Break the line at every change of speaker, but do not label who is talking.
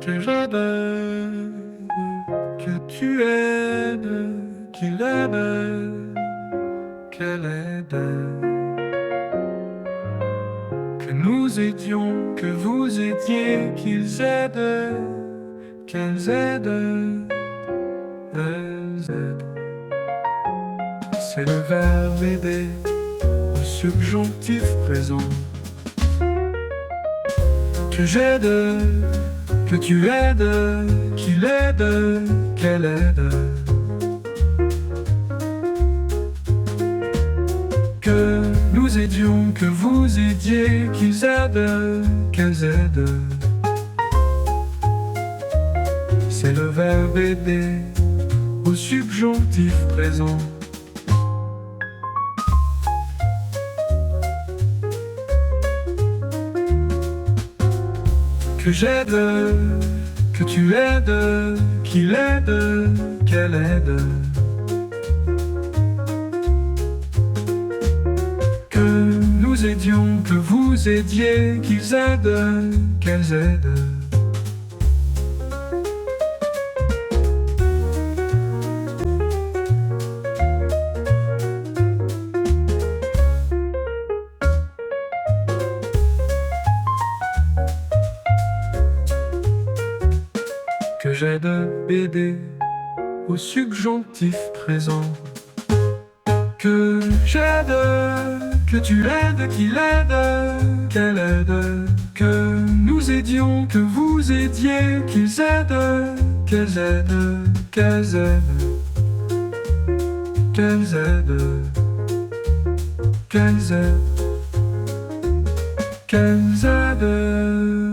que j'aime, que tu aides, qu'il aime, qu'elle aide. Que nous aidions, que vous aidiez, qu'ils aident, qu'elles aident, elles aident. C'est le verbe aider au subjonctif présent. Que j'aide, que tu aides, qu'il aide, qu'elle aide. Que nous aidions, que vous aidiez, qu'ils aident, qu'elles aident. C'est le verbe aider au subjonctif présent. Que j'aide, que tu aides, qu'il aide, qu'elle aide. Que nous aidions, que vous aidiez, qu'ils aident, qu'elles aident. Que j'aide bébé au subjonctif présent. Que j'aide, que tu aides, qu'il aide, qu'elle aide. Que nous aidions, que vous aidiez, qu'ils aident, qu'elles aident, qu'elles aident, qu'elles aident, qu'elles aident, qu'elles aident.